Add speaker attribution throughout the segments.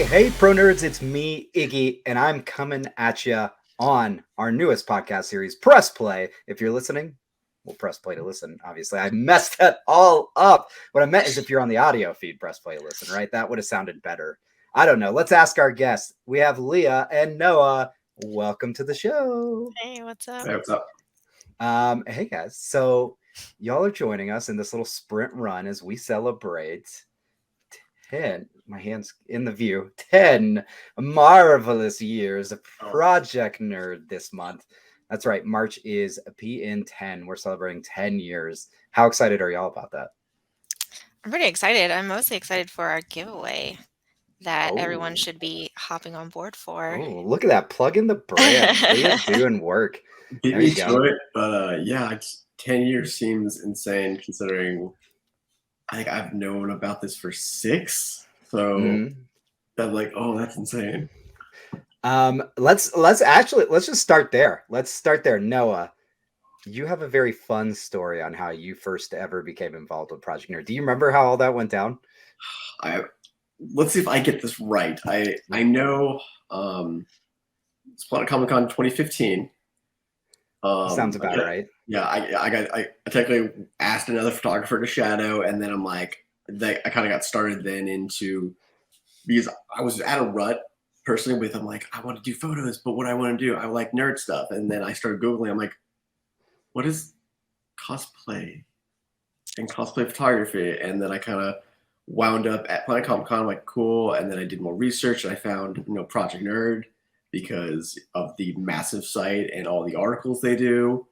Speaker 1: Hey, ProNerds, it's me, Iggy, and I'm coming at you on our newest podcast series, Press Play. If you're listening, well, press play to listen, obviously. I messed that all up. What I meant is if you're on the audio feed, press play to listen, right? That would have sounded better. I don't know. Let's ask our guests. We have Leah and Noah. Welcome to the show.
Speaker 2: Hey, what's up?
Speaker 3: Hey, what's up?
Speaker 1: Hey, guys. So y'all are joining us in this little sprint run as we celebrate 10, my hands in the view, 10 marvelous years of Project Nerd this month. That's right. March is PN10. We're celebrating 10 years. How excited are y'all about that?
Speaker 2: I'm pretty excited. I'm mostly excited for our giveaway that everyone
Speaker 1: Oh,
Speaker 2: should be hopping on board for.
Speaker 1: look at that. Plug in the brand. Leah doing work.
Speaker 3: Beat
Speaker 1: There
Speaker 3: me
Speaker 1: you
Speaker 3: to
Speaker 1: go.
Speaker 3: it, but yeah, 10 years seems insane considering I think I've known about this for 6. So
Speaker 1: Mhm.
Speaker 3: I'm like, oh, that's insane.
Speaker 1: Let's just start there. Let's start there. Noah, you have a very fun story on how you first ever became involved with Project Nerd. Do you remember how all that went down?
Speaker 3: Let's see if I get this right. I know Spot Comic Con 2015.
Speaker 1: Sounds about right.
Speaker 3: Yeah, I technically asked another photographer to shadow, and then I'm like, I kind of got started then into, because I was at a rut personally with, I'm like, I want to do photos, but what I want to do, I like nerd stuff. And then I started Googling, I'm like, what is cosplay and cosplay photography? And then I kind of wound up at Planet Comic Con, like, cool. And then I did more research and I found, Project Nerd because of the massive site and all the articles they do.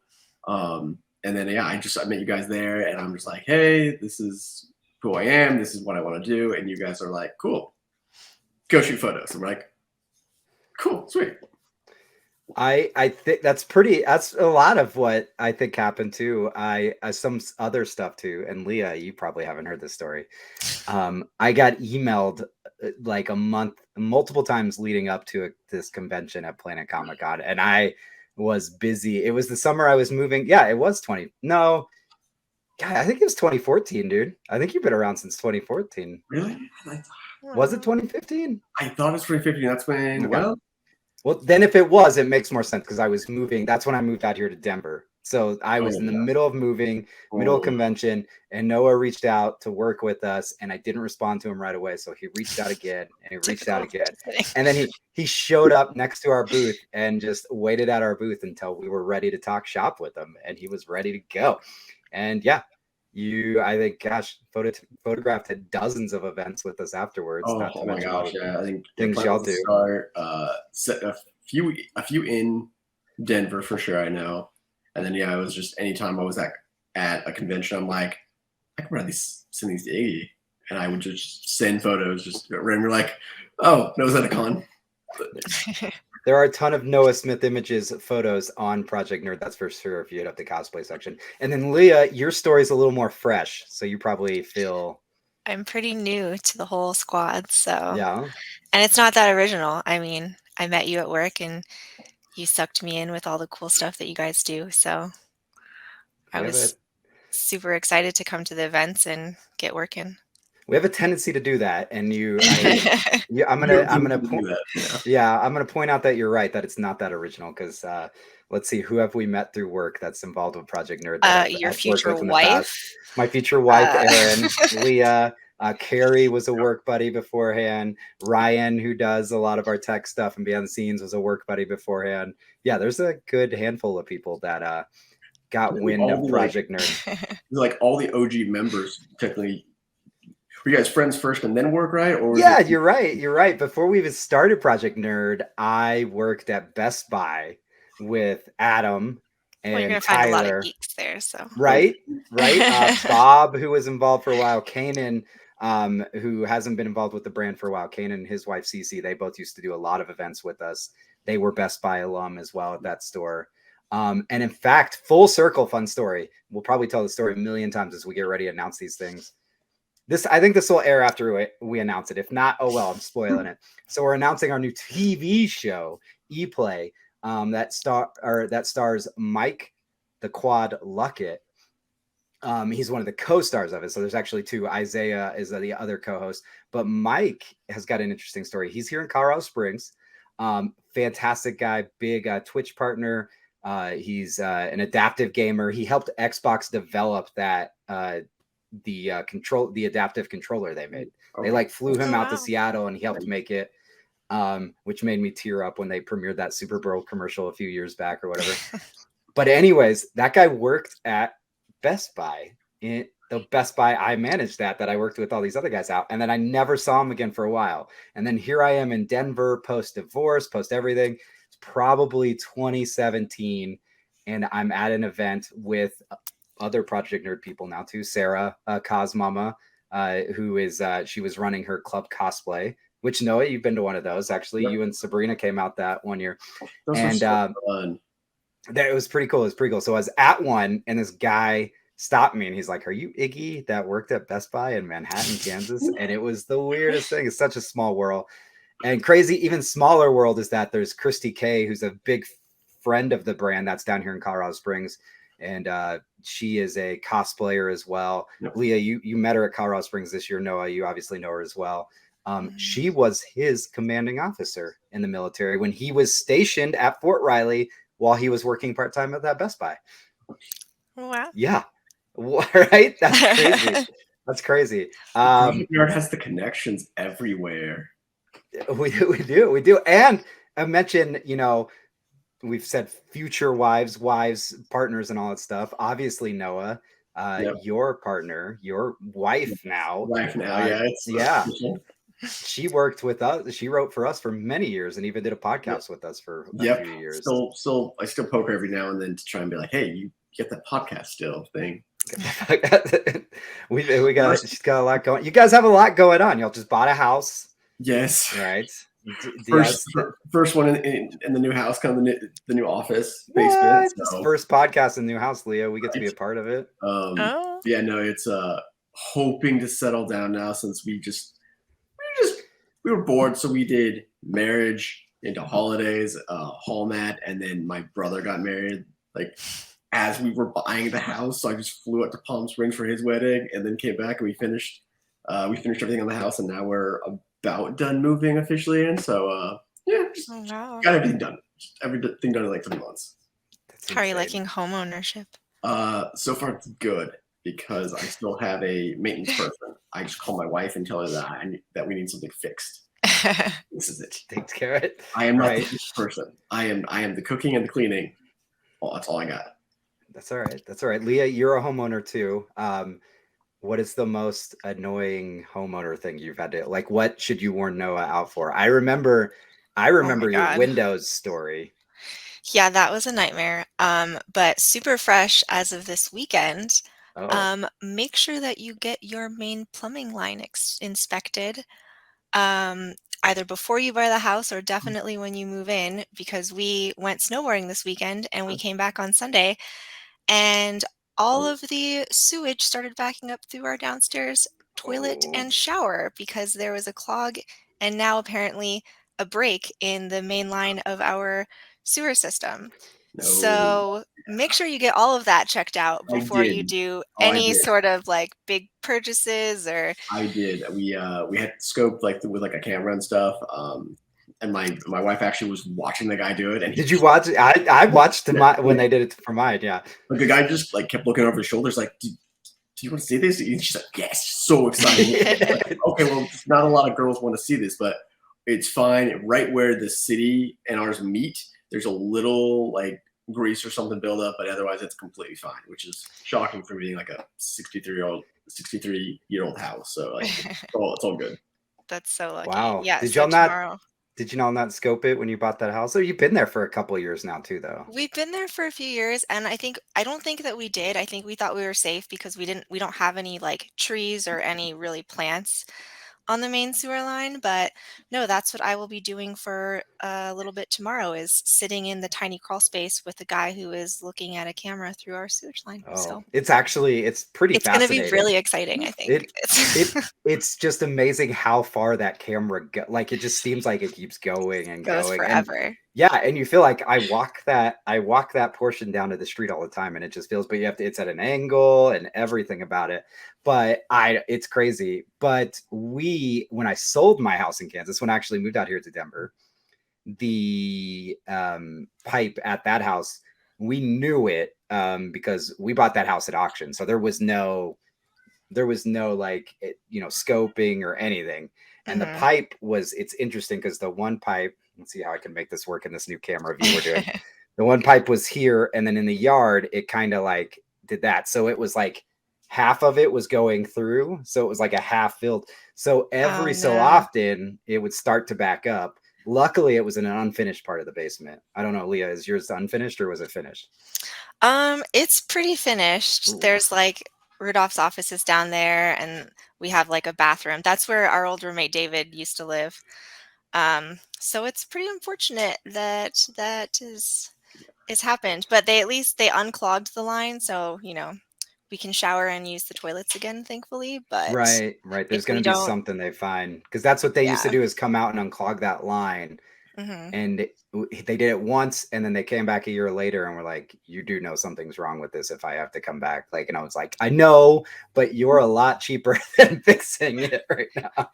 Speaker 3: And then, yeah, I met you guys there and I'm just like, hey, this is who I am. This is what I want to do. And you guys are like, cool, go shoot photos. I'm like, cool, sweet.
Speaker 1: I think that's a lot of what I think happened too. I some other stuff too. And Leah, you probably haven't heard this story. I got emailed like a month, multiple times leading up to this convention at Planet Comic Con, and I was busy. It was the summer I was moving. Yeah, it was 20. No, God, I think it was 2014, dude. I think you've been around since 2014.
Speaker 3: Really?
Speaker 1: Was it 2015?
Speaker 3: I thought it was 2015. That's when,
Speaker 1: Okay. Well, then if it was, it makes more sense because I was moving. That's when I moved out here to Denver. So I was in the middle of moving, middle of convention, and Noah reached out to work with us, and I didn't respond to him right away. So he reached out again, and he reached out again. And then he showed up next to our booth and just waited at our booth until we were ready to talk shop with him, and he was ready to go. And yeah, I think, gosh, photographed at dozens of events with us afterwards.
Speaker 3: Oh,
Speaker 1: not to
Speaker 3: oh my
Speaker 1: mention all
Speaker 3: gosh,
Speaker 1: the
Speaker 3: yeah. I think
Speaker 1: things y'all do.
Speaker 3: Start, set a few in Denver for sure, I know. And then yeah, it was just anytime I was at a convention, I'm like, I can run send these to Iggy. And I would just send photos, just remember like, oh, Noah's at a con.
Speaker 1: There are a ton of Noah Smith images, photos on Project Nerd. That's for sure. If you hit up the cosplay section, and then Leah, your story's a little more fresh, so you probably feel.
Speaker 2: I'm pretty new to the whole squad, so
Speaker 1: Yeah,
Speaker 2: and it's not that original. I mean, I met you at work and you sucked me in with all the cool stuff that you guys do. So I was super excited to come to the events and get working.
Speaker 1: We have a tendency to do that, and I'm gonna point. Yeah, I'm gonna point out that you're right, that it's not that original. Because let's see, who have we met through work that's involved with Project Nerd?
Speaker 2: Your future wife.
Speaker 1: My future wife, Erin, Leah. Carrie was a work buddy beforehand. Ryan, who does a lot of our tech stuff and behind the scenes, was a work buddy beforehand. Yeah, there's a good handful of people that got wind of Project Nerd.
Speaker 3: Like all the OG members, technically. Were you guys friends first and then work, right? Or
Speaker 1: yeah, you're right. You're right. Before we even started Project Nerd, I worked at Best Buy with Adam and
Speaker 2: you're gonna
Speaker 1: Tyler.
Speaker 2: find a lot of geeks there, so
Speaker 1: right. Bob, who was involved for a while, Kanan, who hasn't been involved with the brand for a while. Kanan and his wife Cece, they both used to do a lot of events with us. They were Best Buy alum as well at that store. And in fact, full circle, fun story. We'll probably tell the story a million times as we get ready to announce these things. I think this will air after we announce it. If not, oh well, I'm spoiling it. So we're announcing our new TV show, ePlay, that stars Mike the Quad Luckett. He's one of the co-stars of it. So there's actually two. Isaiah is the other co-host, but Mike has got an interesting story. He's here in Colorado Springs. Fantastic guy, big Twitch partner. He's an adaptive gamer. He helped Xbox develop that the adaptive controller they made. They like flew him out to Seattle and he helped make it, which made me tear up when they premiered that Super Bowl commercial a few years back or whatever. But anyways, that guy worked at Best Buy. In the Best Buy I managed that I worked with all these other guys out, and then I never saw him again for a while. And then here I am in Denver, post divorce, post everything. It's probably 2017, and I'm at an event with other Project Nerd people now too. Sarah Cosmama, who is she was running her club cosplay. Which Noah, you've been to one of those actually. Yep. You and Sabrina came out that one year, those and so fun. It was pretty cool. It was pretty cool. So I was at one, and this guy stopped me, and he's like, "Are you Iggy that worked at Best Buy in Manhattan, Kansas?" And it was the weirdest thing. It's such a small world, and crazy. Even smaller world is that there's Christy K, who's a big friend of the brand that's down here in Colorado Springs, and she is a cosplayer as well. Yep. Leah, you met her at Colorado Springs this year. Noah, you obviously know her as well. She was his commanding officer in the military when he was stationed at Fort Riley while he was working part-time at that Best Buy.
Speaker 2: Wow.
Speaker 1: Yeah. Right? That's crazy. That's crazy.
Speaker 3: Nerd has the connections everywhere.
Speaker 1: We do. And I mentioned, we've said future wives, partners, and all that stuff. Obviously, Noah, your partner, your wife now. Yeah. She worked with us. She wrote for us for many years and even did a podcast with us for a few years.
Speaker 3: I still poke her every now and then to try and be like, hey, you get that podcast still thing.
Speaker 1: She's got a lot going. You guys have a lot going on. Y'all just bought a house.
Speaker 3: Yes.
Speaker 1: Right.
Speaker 3: First one in the new house, kind of the new office
Speaker 1: basement. So. First podcast in the new house, Leah. We get to be a part of it.
Speaker 3: Yeah, no, it's hoping to settle down now since we were bored, so we did marriage into holidays, hall mat, and then my brother got married like as we were buying the house. So I just flew up to Palm Springs for his wedding, and then came back and we finished everything on the house, and now we're about done moving officially in. So got everything done. Everything done in like 3 months.
Speaker 2: How are you liking home ownership?
Speaker 3: So far it's good because I still have a maintenance person. I just call my wife and tell her that we need something fixed. This is it.
Speaker 1: Takes care of it.
Speaker 3: I am not the person. I am the cooking and the cleaning. Well, that's all I got.
Speaker 1: That's all right. That's all right. Leah, you're a homeowner too. What is the most annoying homeowner thing you've had to like? What should you warn Noah out for? I remember your Windows story.
Speaker 2: Yeah, that was a nightmare. But super fresh as of this weekend. Make sure that you get your main plumbing line inspected. Either before you buy the house or definitely when you move in, because we went snowboarding this weekend and we came back on Sunday and all of the sewage started backing up through our downstairs toilet and shower because there was a clog and now apparently a break in the main line of our sewer system. So make sure you get all of that checked out before you do any sort of like big purchases or.
Speaker 3: I did. We had scoped with like a camera and stuff. And my wife actually was watching the guy do it. And
Speaker 1: did you watch it? I watched when they did it for mine. Yeah.
Speaker 3: Like the guy just like kept looking over his shoulders, like, do you want to see this? And she's like, yes, so excited. Like, okay, well, not a lot of girls want to see this, but it's fine. Right where the city and ours meet, there's a little like grease or something build up, but otherwise it's completely fine, which is shocking for being like a 63-year-old house. So like it's all good.
Speaker 2: That's so lucky.
Speaker 1: Wow.
Speaker 2: Yeah.
Speaker 1: Did you not scope it when you bought that house? So you've been there for a couple of years now too, though.
Speaker 2: We've been there for a few years, and I don't think that we did. I think we thought we were safe because we don't have any like trees or any really plants on the main sewer line. But no, that's what I will be doing for a little bit tomorrow, is sitting in the tiny crawl space with the guy who is looking at a camera through our sewage line. So
Speaker 1: it's pretty
Speaker 2: it's going to be really exciting, I think.
Speaker 1: It's just amazing how far that camera like it just seems like it keeps going and
Speaker 2: goes
Speaker 1: going
Speaker 2: forever.
Speaker 1: Yeah, and you feel like I walk that portion down to the street all the time, and it just feels, but it's at an angle and everything about it. But it's crazy. But when I sold my house in Kansas, when I actually moved out here to Denver, the pipe at that house, we knew it because we bought that house at auction. So there was no like scoping or anything. And the pipe it's interesting because the one pipe, let's see how I can make this work in this new camera view we're doing. The one pipe was here, and then in the yard it kind of like did that. So it was like half of it was going through, so it was like a half filled. So every so often it would start to back up. Luckily it was in an unfinished part of the basement. I don't know, Leah, is yours unfinished or was it finished?
Speaker 2: It's pretty finished. Ooh. There's like Rudolph's office is down there, and we have like a bathroom. That's where our old roommate David used to live. So it's pretty unfortunate that is happened, but they unclogged the line, so we can shower and use the toilets again, thankfully. But
Speaker 1: right, there's going to be something they find, because that's what they used to do, is come out and unclog that line. And they did it once, and then they came back a year later and were like, you do know something's wrong with this if I have to come back. Like, and I was like, I know, but you're a lot cheaper than fixing it right now.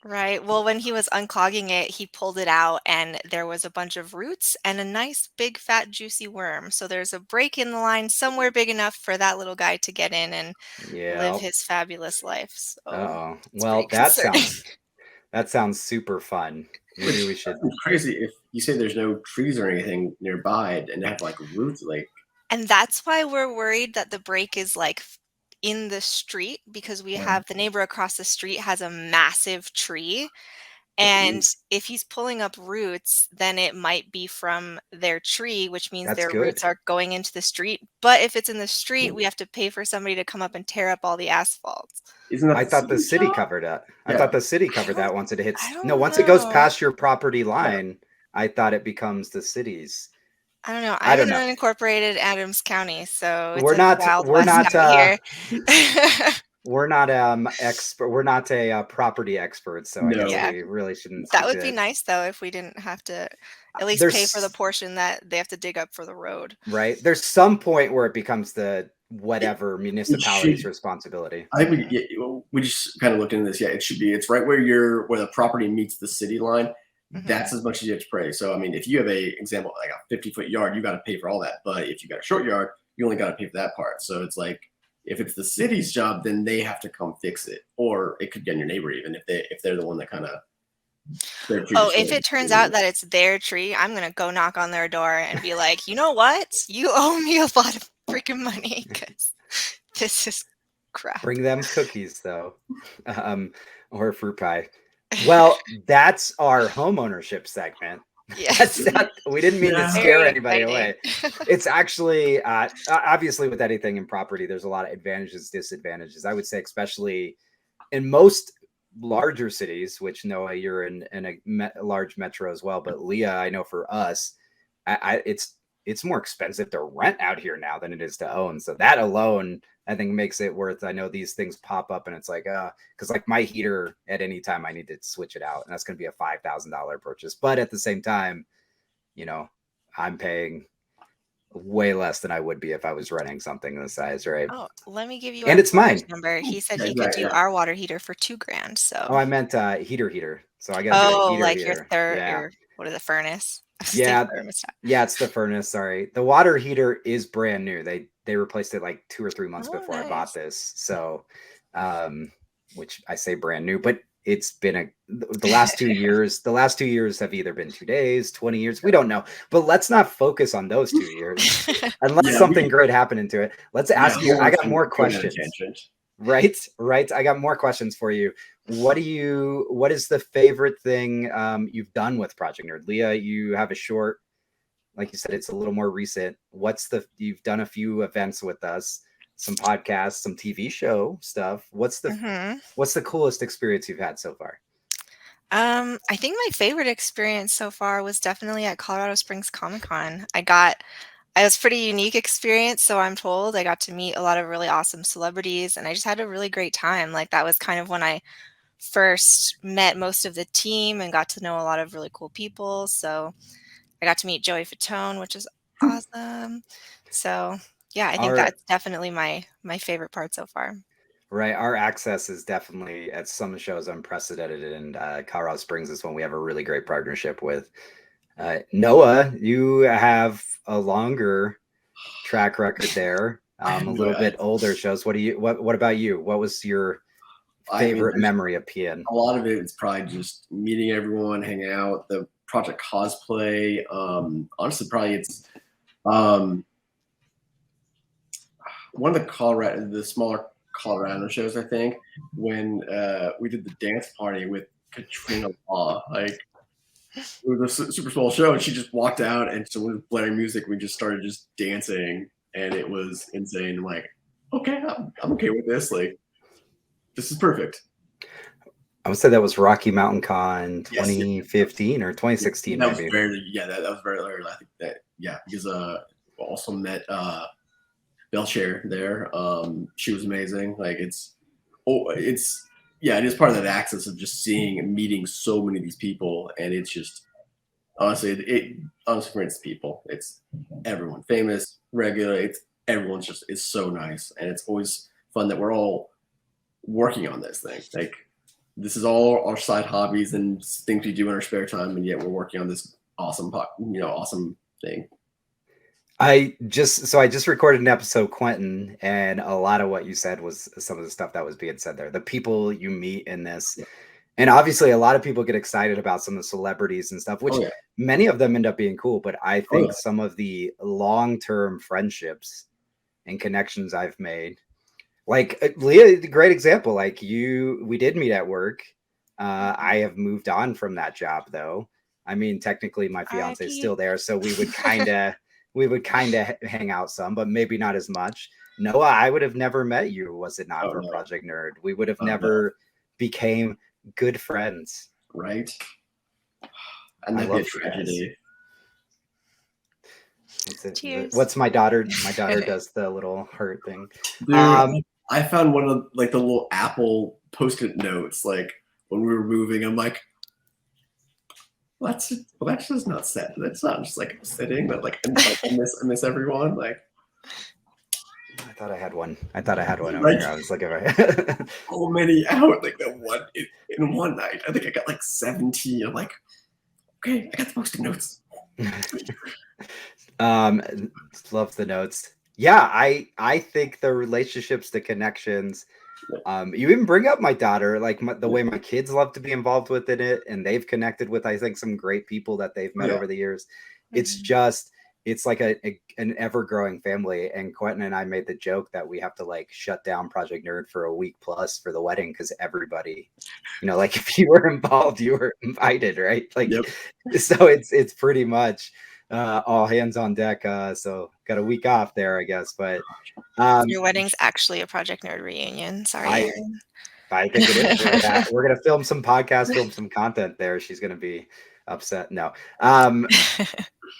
Speaker 2: Right. Well, when he was unclogging it, he pulled it out, and there was a bunch of roots and a nice big fat juicy worm. So there's a break in the line somewhere big enough for that little guy to get in and live his fabulous life. So
Speaker 1: well, that sounds super fun. Maybe we should.
Speaker 3: It's crazy if you say there's no trees or anything nearby and have like roots, like.
Speaker 2: And that's why we're worried that the break is like in the street, because we have the neighbor across the street has a massive tree, and if he's pulling up roots, then it might be from their tree, which means their roots are going into the street. But if it's in the street, we have to pay for somebody to come up and tear up all the asphalt.
Speaker 3: Isn't that
Speaker 1: I thought the city covered that. I thought the city covered that once it hits. No, once it goes past your property line, I thought it becomes the city's.
Speaker 2: I don't know. I'm in unincorporated Adams County, so it's
Speaker 1: we're not
Speaker 2: here.
Speaker 1: We're not we're not a property expert, so I guess we really shouldn't.
Speaker 2: That would be nice though if we didn't have to at least pay for the portion that they have to dig up for the road.
Speaker 1: Right. There's some point where it becomes the whatever municipality's responsibility.
Speaker 3: I think we just kind of looked into this. Yeah, it's right where where the property meets the city line. That's as much as you have to pay. So, I mean, if you have a example, like a 50-foot yard, you got to pay for all that. But if you got a short yard, you only got to pay for that part. So it's like, if it's the city's job, then they have to come fix it, or it could be on your neighbor, even if they're the one that kind of.
Speaker 2: If it turns out that it's their tree, I'm gonna go knock on their door and be like, you know what? You owe me a lot of freaking money because this is crap.
Speaker 1: Bring them cookies though, or fruit pie. Well, that's our homeownership segment.
Speaker 2: Yes.
Speaker 1: We didn't mean to scare anybody away. It's actually, obviously with anything in property, there's a lot of advantages, disadvantages. I would say, especially in most larger cities, which Noah, you're in a large metro as well. But Leah, I know for us, it's more expensive to rent out here now than it is to own. So that alone, I think, makes it worth. I know these things pop up and it's like, because like my heater at any time I need to switch it out, and that's going to be a $5,000 purchase. But at the same time, I'm paying way less than I would be if I was renting something this size, right?
Speaker 2: Oh, let me give you.
Speaker 1: And it's mine.
Speaker 2: Number. He said he could do our water heater for $2,000. So.
Speaker 1: Oh, I meant heater. So I guess.
Speaker 2: Oh, like your third. What is the furnace?
Speaker 1: Yeah, it's the furnace. Sorry, the water heater is brand new. They replaced it like 2 or 3 months before I bought this. So, which I say brand new, but it's been the last 2 years. The last 2 years have either been 2 days, 20 years. We don't know, but let's not focus on those 2 years unless something great happened into it. Let's ask you. I got more questions. Right. I got more questions for you. What is the favorite thing you've done with Project Nerd? Leah, you have a short, like you said, it's a little more recent. You've done a few events with us, some podcasts, some TV show stuff. What's the coolest experience you've had so far?
Speaker 2: I think my favorite experience so far was definitely at Colorado Springs Comic-Con. It was a pretty unique experience, so I'm told. I got to meet a lot of really awesome celebrities, and I just had a really great time. Like, that was kind of when I first met most of the team and got to know a lot of really cool people. So I got to meet Joey Fatone, which is awesome. So yeah, I think
Speaker 1: Our
Speaker 2: that's definitely my favorite part so far.
Speaker 1: right, our access is definitely at some shows unprecedented, and Colorado Springs is one we have a really great partnership with. Noah, you have a longer track record there, a little bit older shows. What about you? What was your favorite memory of PN?
Speaker 3: A lot of it is probably just meeting everyone, hanging out, the project cosplay. Honestly, probably it's one of the smaller Colorado shows, I think, when we did the dance party with Katrina Law. Like, it was a super small show, and she just walked out, and so we were blaring music. We just started just dancing, and it was insane. I'm like, okay, I'm okay with this. Like, this is perfect.
Speaker 1: I would say that was Rocky Mountain Con 2015 or 2016,
Speaker 3: that
Speaker 1: maybe.
Speaker 3: Was very, that was very early. I think that, because also met Belcher there. She was amazing. Like, it is part of that access of just seeing and meeting so many of these people, and it's just honestly, for instance, people, it's everyone, famous, regular, it's so nice, and it's always fun that we're all working on this thing. Like, this is all our side hobbies and things we do in our spare time, and yet we're working on this awesome thing.
Speaker 1: I just recorded an episode, Quentin, and a lot of what you said was some of the stuff that was being said there. The people you meet in this, and obviously a lot of people get excited about some of the celebrities and stuff, which many of them end up being cool. But I think some of the long-term friendships and connections I've made, like Leah, great example. Like we did meet at work. I have moved on from that job, though. I mean, technically my fiance is still there, so we would kind of hang out some, but maybe not as much. Noah, I would have never met you was it not for Project Nerd. We would have never became good friends.
Speaker 3: Right. And that'd be a tragedy.
Speaker 1: What's my daughter? My daughter does the little heart thing.
Speaker 3: Dude, I found one of the little Apple Post-it notes, like when we were moving. I'm like, that's just not set. That's not just like sitting, but I miss everyone. Like,
Speaker 1: I thought I had one over here. I was looking right.
Speaker 3: So many out, like that one in one night. I think I got 17. I'm like, okay, I got the Post-it notes.
Speaker 1: Love the notes. Yeah, I think the relationships, the connections. You even bring up my daughter, like the way my kids love to be involved within it, and they've connected with, I think, some great people that they've met over the years. It's like an ever-growing family. And Quentin and I made the joke that we have to shut down Project Nerd for a week plus for the wedding, because everybody, if you were involved, you were invited, right? So it's pretty much all hands on deck. So got a week off there, I guess. But
Speaker 2: your wedding's actually a Project Nerd reunion. Sorry.
Speaker 1: I think it is. We're gonna film some podcasts, film some content there. She's gonna be upset. No.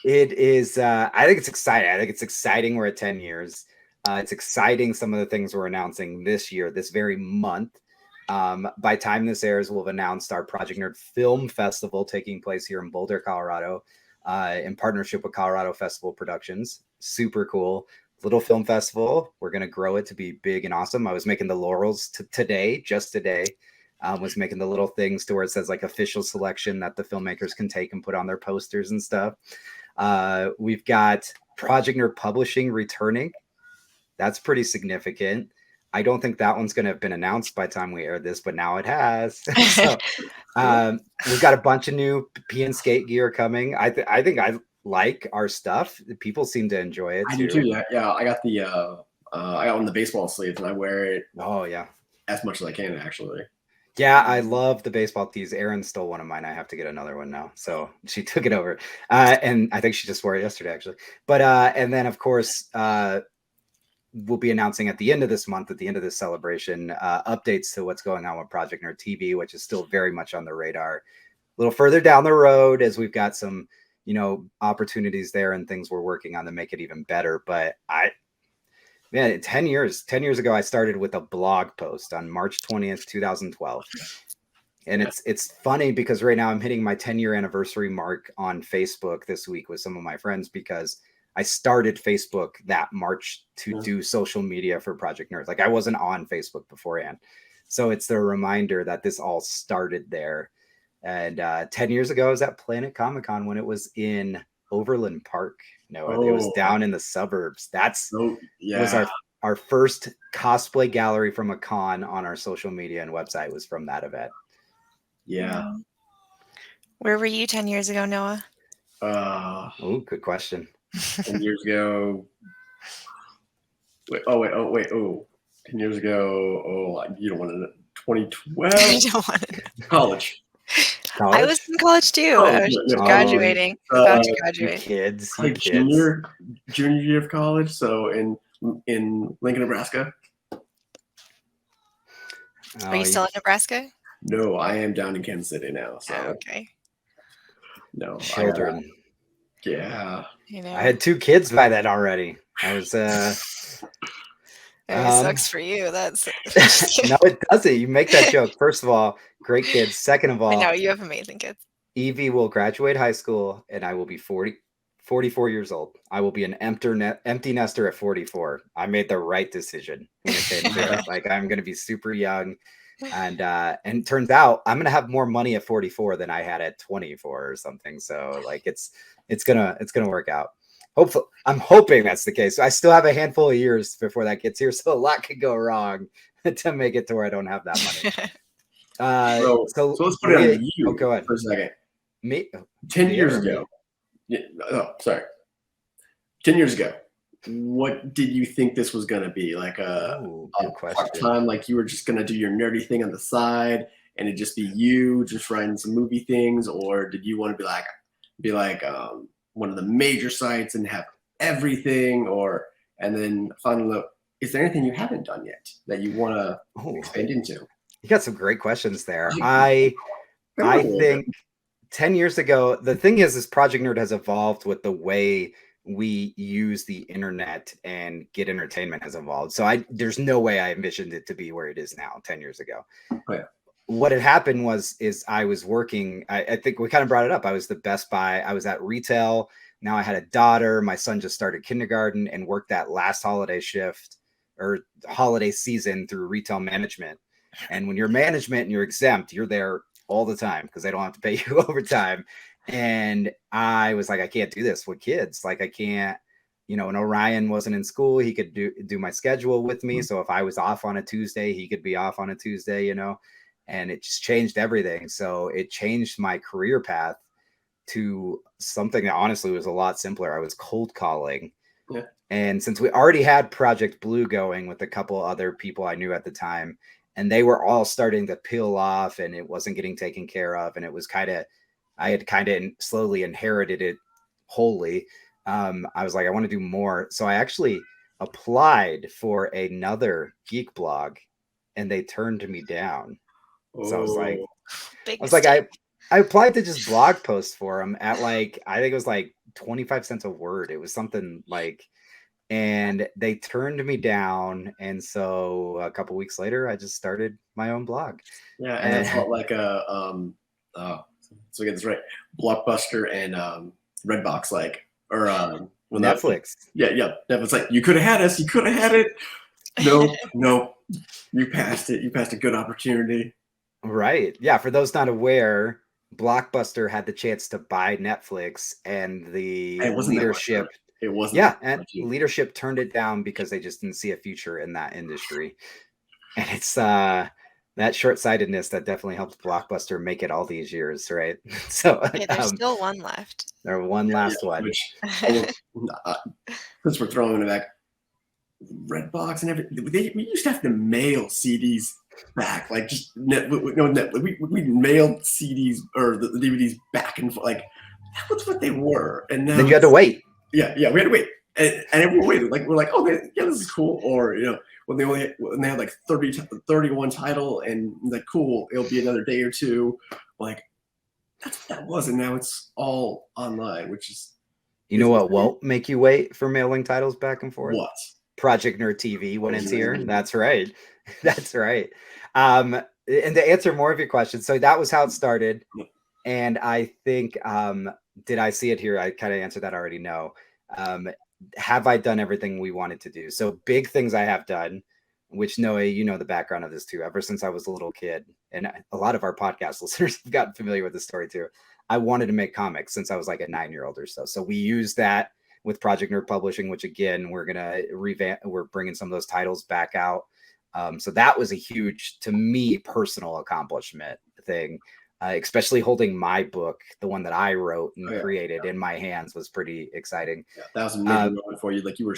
Speaker 1: It is. I think it's exciting. I think it's exciting. We're at 10 years. It's exciting. Some of the things we're announcing this year, this very month. By time this airs, we'll have announced our Project Nerd Film Festival taking place here in Boulder, Colorado, in partnership with Colorado Festival Productions. Super cool. Little film festival. We're going to grow it to be big and awesome. I was making the laurels today. Was making the little things to where it says official selection that the filmmakers can take and put on their posters and stuff. We've got Project Nerd Publishing returning. That's pretty significant. I don't think that one's going to have been announced by the time we air this, but now it has. So we've got a bunch of new PN skate gear coming. I think I like our stuff. People seem to enjoy it too.
Speaker 3: I do too. Yeah. I got the I got one of the baseball sleeves, and I wear it.
Speaker 1: Oh yeah,
Speaker 3: as much as I can actually.
Speaker 1: Yeah, I love the baseball tees. Erin stole one of mine. I have to get another one now. So she took it over. And I think she just wore it yesterday, actually. But and then, of course, we'll be announcing at the end of this month, at the end of this celebration, updates to what's going on with Project Nerd TV, which is still very much on the radar. A little further down the road, as we've got some, opportunities there and things we're working on to make it even better. But 10 years ago, I started with a blog post on March 20th, 2012. And it's funny because right now I'm hitting my 10-year anniversary mark on Facebook this week with some of my friends, because I started Facebook that March to do social media for Project Nerds. Like I wasn't on Facebook beforehand. So it's the reminder that this all started there. And 10 years ago, I was at Planet Comic-Con when it was in Overland Park. No, it was down in the suburbs. Was our first cosplay gallery from a con on our social media and website was from that event.
Speaker 3: Yeah.
Speaker 2: Where were you 10 years ago, Noah?
Speaker 1: Good question.
Speaker 3: 10 years ago. 10 years ago. You don't want to know. 2012.
Speaker 2: I don't want to know.
Speaker 3: College.
Speaker 2: I was in college too. I was just graduating. About to graduate.
Speaker 1: Kids.
Speaker 3: Junior year of college. So in Lincoln, Nebraska.
Speaker 2: Are you still in Nebraska?
Speaker 3: No, I am down in Kansas City now. So
Speaker 2: okay.
Speaker 3: No.
Speaker 1: Children.
Speaker 3: Yeah.
Speaker 2: You know.
Speaker 1: I had 2 kids by then already. I was
Speaker 2: sucks for you. That's
Speaker 1: no, it doesn't. You make that joke. First of all, great kids. Second of all,
Speaker 2: I know you have amazing kids.
Speaker 1: Evie will graduate high school and I will be 44 years old. I will be an empty nester at 44. I made the right decision when it came to it. Like I'm going to be super young, and it turns out I'm going to have more money at 44 than I had at 24 or something. So like it's gonna work out. Hopefully, I'm hoping that's the case. I still have a handful of years before that gets here, so a lot could go wrong to make it to where I don't have that money. So
Speaker 3: let's put it on you
Speaker 1: go ahead
Speaker 3: for a second.
Speaker 1: Me
Speaker 3: 10 years ago. Sorry. 10 years ago, what did you think this was going to be? Like a part-time, like you were just going to do your nerdy thing on the side and it'd just be you just writing some movie things? Or did you want to be like one of the major sites and have everything? And then finally, is there anything you haven't done yet that you want to expand into?
Speaker 1: You got some great questions there. I think 10 years ago, the thing is Project Nerd has evolved with the way we use the internet and get entertainment has evolved. So there's no way I envisioned it to be where it is now 10 years ago.
Speaker 3: Oh, yeah.
Speaker 1: What had happened is I was working. I think we kind of brought it up. I was the Best Buy. I was at retail. Now I had a daughter. My son just started kindergarten and worked that last holiday shift or holiday season through retail management. And when you're management and you're exempt, you're there all the time because they don't have to pay you overtime. And I was like, I can't do this with kids. Like I can't, and Orion wasn't in school. He could do my schedule with me. So if I was off on a Tuesday, he could be off on a Tuesday, and it just changed everything. So it changed my career path to something that honestly was a lot simpler. I was cold calling. Yeah. And since we already had Project Blue going with a couple other people I knew at the time, and they were all starting to peel off and it wasn't getting taken care of. And it was I had slowly inherited it wholly. I was like, I want to do more. So I actually applied for another geek blog and they turned me down. So I was like, I applied to just blog posts for them at I think it was 25 cents a word. It was something and they turned me down. And so a couple weeks later, I just started my own blog.
Speaker 3: Yeah. And that's not like so we get this right, Blockbuster and Redbox,
Speaker 1: Netflix.
Speaker 3: Netflix, you could have had us. You could have had it. No, you passed it. You passed a good opportunity.
Speaker 1: Right. Yeah. For those not aware, Blockbuster had the chance to buy Netflix and the leadership.
Speaker 3: It wasn't.
Speaker 1: Yeah, and leadership turned it down because they just didn't see a future in that industry. And it's that short-sightedness that definitely helped Blockbuster make it all these years, right? So
Speaker 2: there's still one left.
Speaker 1: There's one last one.
Speaker 3: Which, since we're throwing it back, Redbox and everything, we used to have to mail CDs back, we mailed CDs or the DVDs back and that was what they were. And now
Speaker 1: then you had to wait.
Speaker 3: Yeah, we had to wait, and everyone waited. We're like, oh, yeah, this is cool. Or when they had 31 title, and cool, it'll be another day or two. That's what that was, and now it's all online, which is.
Speaker 1: What won't make you wait for mailing titles back and forth?
Speaker 3: What?
Speaker 1: Project Nerd TV when it's here. That's right. That's right. and to answer more of your questions, so that was how it started. And I think, did I see it here? I kind of answered that already. No. Have I done everything we wanted to do? So big things I have done, which Noah, you know the background of this too. Ever since I was a little kid, and a lot of our podcast listeners have gotten familiar with this story too. I wanted to make comics since I was like a 9-year-old or so. So we used that with Project Nerd Publishing, which again, we're going to revamp. We're bringing some of those titles back out. So that was a huge, to me, personal accomplishment thing. Especially holding my book, the one that I wrote and created in my hands, was pretty exciting.
Speaker 3: Yeah, that was a major moment for you. Like you were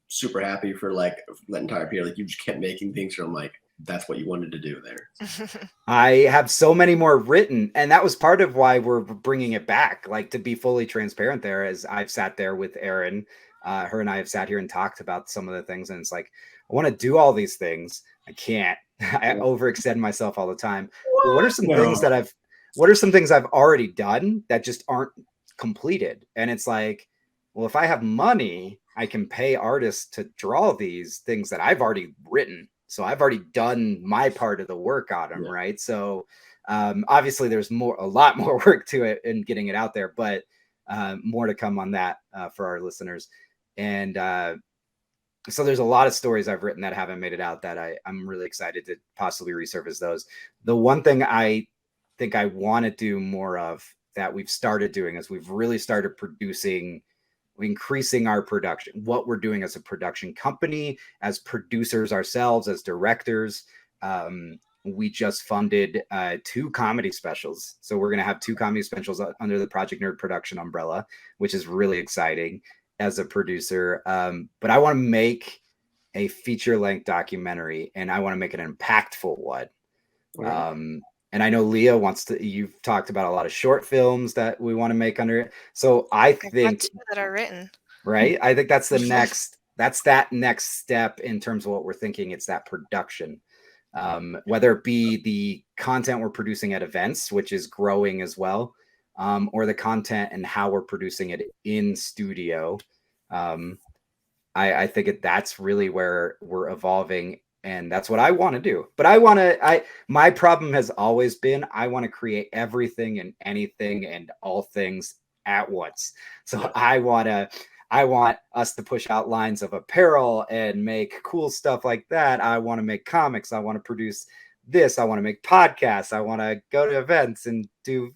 Speaker 3: super happy for like that entire period. Like you just kept making things. So I'm like, that's what you wanted to do there.
Speaker 1: I have so many more written, and that was part of why we're bringing it back. Like, to be fully transparent, there, as I've sat there with Erin, her and I have sat here and talked about some of the things, and it's like, I want to do all these things. I can't. I overextend myself all the time. But what are some things that what are some things I've already done that just aren't completed? And it's like, well, if I have money, I can pay artists to draw these things that I've already written. So I've already done my part of the work on them, right? So obviously there's a lot more work to it in getting it out there, but more to come on that for our listeners. And so there's a lot of stories I've written that haven't made it out that I'm really excited to possibly resurface those. The one thing I think I want to do more of that we've started doing is we've really started increasing our production, what we're doing as a production company, as producers ourselves, as directors. We just funded 2 comedy specials. So we're going to have 2 comedy specials under the Project Nerd production umbrella, which is really exciting as a producer. But I want to make a feature-length documentary, and I want to make it an impactful one. And I know Leah you've talked about a lot of short films that we want to make under it. So I think
Speaker 2: that are written,
Speaker 1: right. I think that's that next step in terms of what we're thinking. It's that production, whether it be the content we're producing at events, which is growing as well, or the content and how we're producing it in studio. I think that's really where we're evolving. And that's what I want to do. But my problem has always been, I want to create everything and anything and all things at once. So I want us to push out lines of apparel and make cool stuff like that. I want to make comics. I want to produce this. I want to make podcasts. I want to go to events and do,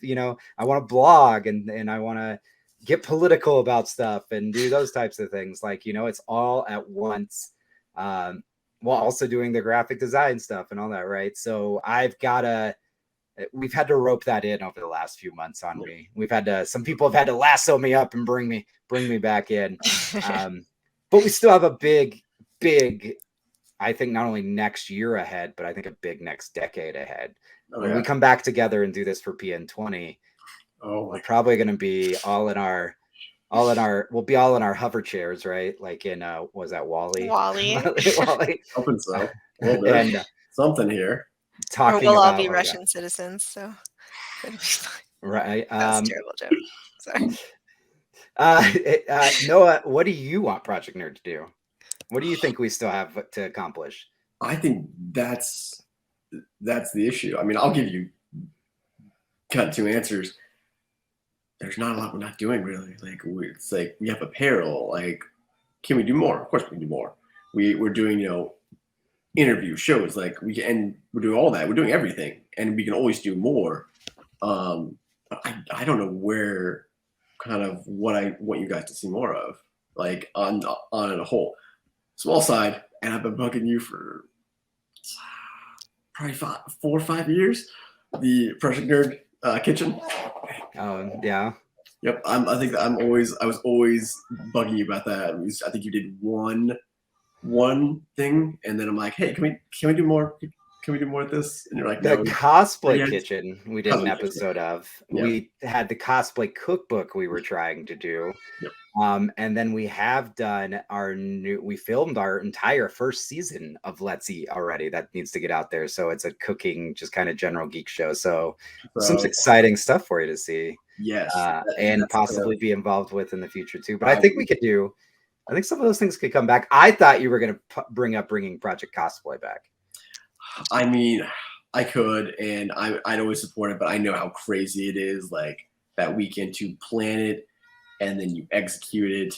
Speaker 1: I want to blog and I want to get political about stuff and do those types of things. Like, it's all at once. While also doing the graphic design stuff and all that, right? So we've had to rope that in over the last few months on me. Some people have had to lasso me up and bring me back in. But we still have a big, I think not only next year ahead, but I think a big next decade ahead. When we come back together and do this for PN20, we're probably going to be we'll be all in our hover chairs, right? Like in was that Wall-E?
Speaker 2: Wall-E.
Speaker 3: Hoping so. And something here.
Speaker 2: Talking we'll all be Russian citizens, so it'll be fine.
Speaker 1: Right.
Speaker 2: That's a terrible joke. Sorry.
Speaker 1: Noah, what do you want Project Nerd to do? What do you think we still have to accomplish?
Speaker 3: I think that's the issue. I mean, I'll give you kind of 2 answers. There's not a lot we're not doing really. Like it's like we have apparel. Like, can we do more? Of course we can do more. We're doing interview shows. Like we're doing all that. We're doing everything, and we can always do more. But I don't know where kind of what I want you guys to see more of. Like on a whole small side, and I've been bugging you for probably 4 or 5 years. The Project Nerd kitchen.
Speaker 1: Oh yeah.
Speaker 3: Yep. I was always bugging you about that. I think you did one thing, and then I'm like, hey, can we do more? Can we do more of this? And you're like,
Speaker 1: the
Speaker 3: no.
Speaker 1: Cosplay Kitchen we did an episode of.
Speaker 3: Yeah.
Speaker 1: We had the cosplay cookbook we were trying to do.
Speaker 3: Yep.
Speaker 1: And then we have done we filmed our entire first season of Let's Eat already. That needs to get out there. So it's a cooking, just kind of general geek show. So some exciting stuff for you to see.
Speaker 3: Yes.
Speaker 1: And possibly be involved with in the future too. But I think I think some of those things could come back. I thought you were going to bringing Project Cosplay back.
Speaker 3: I mean, I could, and I'd always support it, but I know how crazy it is, like that weekend to plan it and then you execute it.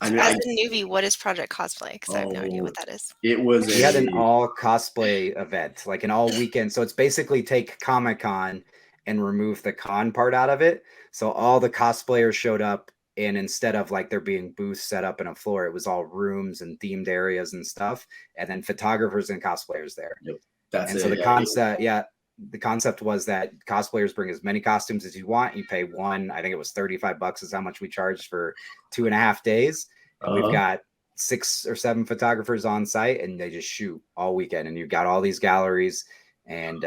Speaker 2: As a newbie, what is Project Cosplay? Because I have no idea what that is.
Speaker 3: It was
Speaker 1: we had an all cosplay event, like an all weekend. So it's basically take Comic-Con and remove the con part out of it. So all the cosplayers showed up, and instead of like there being booths set up in a floor, it was all rooms and themed areas and stuff, and then photographers and cosplayers there.
Speaker 3: Yep. That's
Speaker 1: and
Speaker 3: it.
Speaker 1: So the concept was that cosplayers bring as many costumes as you want. You pay I think it was $35 is how much we charged for 2.5 days. And we've got 6 or 7 photographers on site, and they just shoot all weekend. And you've got all these galleries, and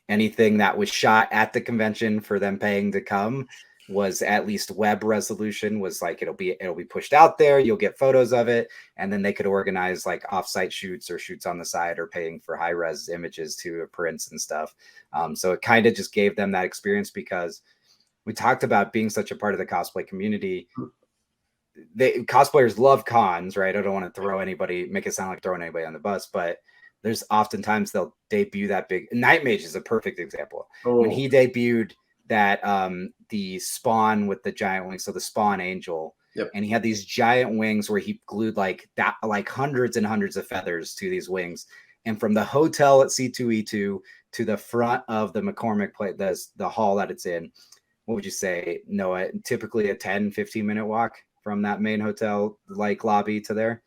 Speaker 1: anything that was shot at the convention for them paying to come was at least web resolution, was like it'll be pushed out there, you'll get photos of it, and then they could organize like offsite shoots or shoots on the side, or paying for high res images to prints and stuff. So it kind of just gave them that experience, because we talked about being such a part of the cosplay community. Cosplayers love cons, right? I don't want to make it sound like throwing anybody on the bus, but there's oftentimes they'll debut that big. Night Mage is a perfect example. When he debuted that the Spawn with the giant wings, so the Spawn Angel, and he had these giant wings where he glued like hundreds and hundreds of feathers to these wings, and from the hotel at C2E2 to the front of the McCormick place, the hall that it's in, what would you say, Noah? Typically a 10-15 minute walk from that main hotel like lobby to there.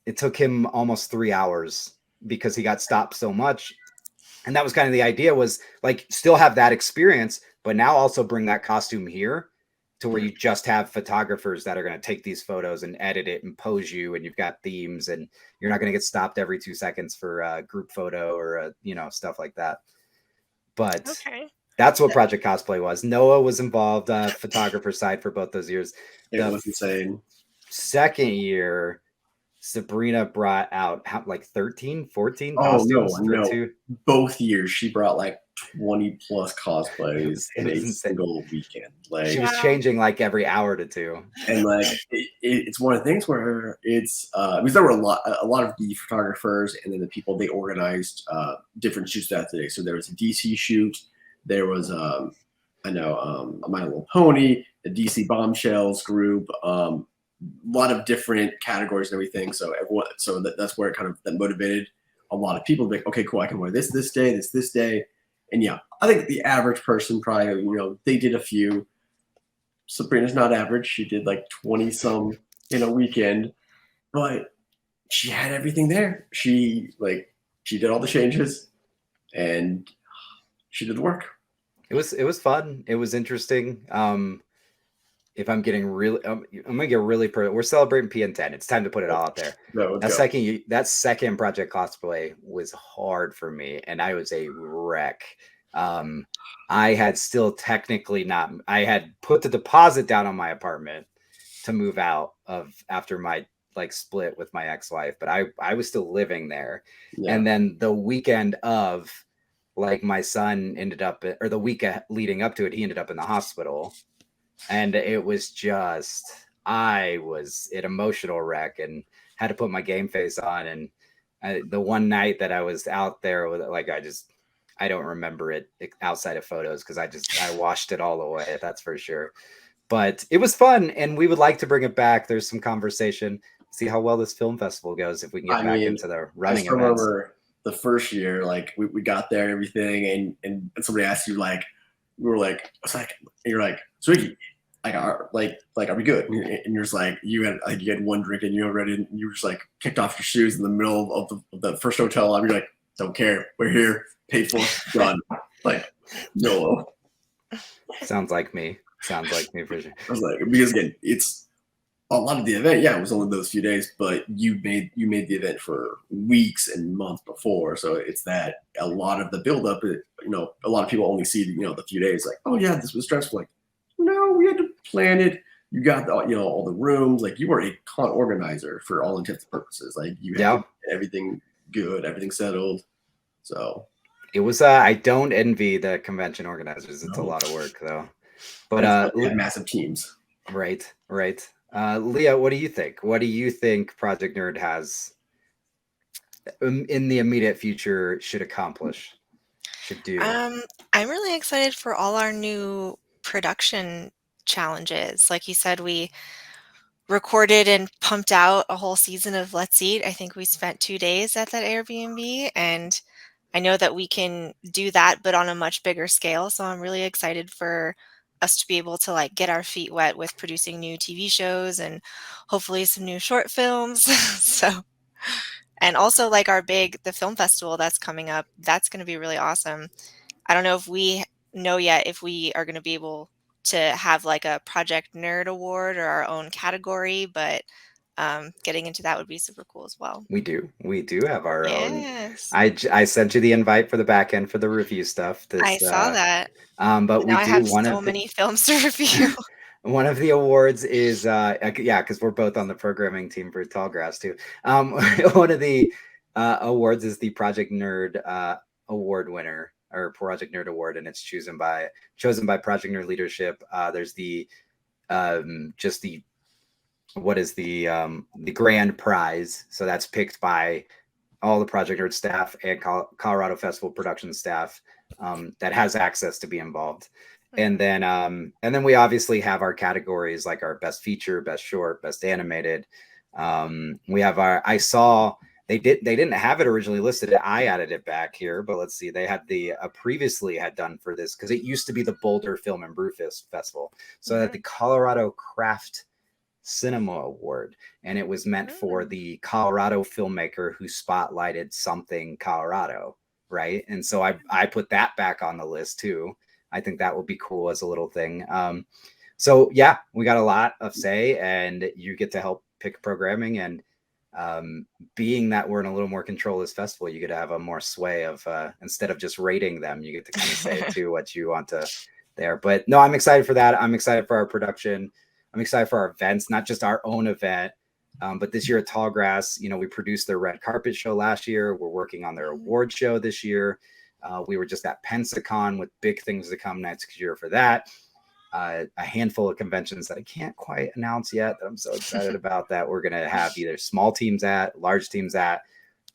Speaker 1: It took him almost 3 hours because he got stopped so much. And that was kind of the idea, was like still have that experience, but now also bring that costume here to where you just have photographers that are going to take these photos and edit it and pose you, and you've got themes, and you're not going to get stopped every 2 seconds for a group photo or stuff like that. But that's what Project Cosplay was. Noah was involved, photographer side, for both those years.
Speaker 3: It was insane.
Speaker 1: Second year, Sabrina brought out like 13, 14 costumes.
Speaker 3: No. Both years she brought like 20 plus cosplays in a single weekend. Like,
Speaker 1: she was changing like every hour to 2.
Speaker 3: And like it's one of the things where it's because there were a lot of the photographers, and then the people, they organized different shoots that day. So there was a DC shoot, there was My Little Pony, the DC Bombshells group, a lot of different categories and everything. So that's where it kind of that motivated a lot of people to be like, okay, cool, I can wear this day, this day. And yeah, I think the average person probably, they did a few. Sabrina's not average. She did like 20 some in a weekend, but she had everything there. She did all the changes, and she did the work.
Speaker 1: It was fun. It was interesting. If I'm getting really, I'm gonna get really. We're celebrating PN10. It's time to put it all out there. That second Project Cosplay was hard for me, and I was a wreck. I had still technically not. I had put the deposit down on my apartment to move out of after my split with my ex-wife, but I was still living there. Yeah. And then the weekend of, my son ended up, or the week leading up to it, he ended up in the hospital. And it was just, I was an emotional wreck and had to put my game face on. And the one night that I was out there with it, I don't remember it outside of photos, because I washed it all away, that's for sure. But it was fun, and we would like to bring it back. There's some conversation, see how well this film festival goes, if we can get back into the running events. I remember
Speaker 3: the first year, we got there and everything, and somebody asked you, we were like, it's like, and you're like, so Iggy, are we good? And you're just like, you had one drink and you already, and you were just kicked off your shoes in the middle of the first hotel lobby. You're like, don't care, we're here, paid for, done. YOLO.
Speaker 1: Sounds like me for sure.
Speaker 3: I was because again, it's a lot of the event. Yeah, it was only those few days, but you made the event for weeks and months before. So it's that a lot of the buildup. A lot of people only see the few days. Oh yeah, this was stressful. No, we had to plan it. You got all the rooms. You were a con organizer for all intents and purposes. You had everything good, everything settled. So
Speaker 1: it was. I don't envy the convention organizers. It's a lot of work though. But
Speaker 3: we had massive teams.
Speaker 1: Right. Leah, what do you think? What do you think Project Nerd has in the immediate future should accomplish, should do?
Speaker 2: I'm really excited for all our new production challenges. Like you said, we recorded and pumped out a whole season of Let's Eat. I think we spent 2 days at that Airbnb, and I know that we can do that, but on a much bigger scale. So I'm really excited for us to be able to like get our feet wet with producing new TV shows and hopefully some new short films. So, and also like the film festival that's coming up, that's going to be really awesome. I don't know if we know yet if we are going to be able to have like a Project Nerd Award or our own category, but getting into that would be super cool as well.
Speaker 1: We do have our own.
Speaker 2: Yes.
Speaker 1: I sent you the invite for the back end for the review stuff.
Speaker 2: I saw that.
Speaker 1: But we
Speaker 2: Now I
Speaker 1: do
Speaker 2: have
Speaker 1: one
Speaker 2: so
Speaker 1: of the
Speaker 2: many films to review.
Speaker 1: one of the awards is yeah, because we're both on the programming team for Tallgrass too. One of the awards is the Project Nerd award winner, or Project Nerd Award, and it's chosen by Project Nerd leadership. There's the just the what is the grand prize, so that's picked by all the Project Nerd staff and Colorado Festival production staff that has access to be involved. And then we obviously have our categories like our best feature, best short, best animated. We have I saw they didn't have it originally listed. I added it back here, but let's see. They had the previously had done for this because it used to be the Boulder Film and Brew Festival. So that the Colorado Craft Cinema Award, and it was meant for the Colorado filmmaker who spotlighted something Colorado, right? And so I put that back on the list too. I think that would be cool as a little thing. So yeah, we got a lot of say, and you get to help pick programming, and being that we're in a little more control of this festival, you get to have a more sway of instead of just rating them, you get to kind of say too what you want to there. But no, I'm excited for that. I'm excited for our production. I'm excited for our events, not just our own event, but this year at Tallgrass, we produced their red carpet show last year. We're working on their award show this year. We were just at Pensacon with big things to come next year for that. A handful of conventions that I can't quite announce yet that I'm so excited about, that we're going to have either small teams at, large teams at,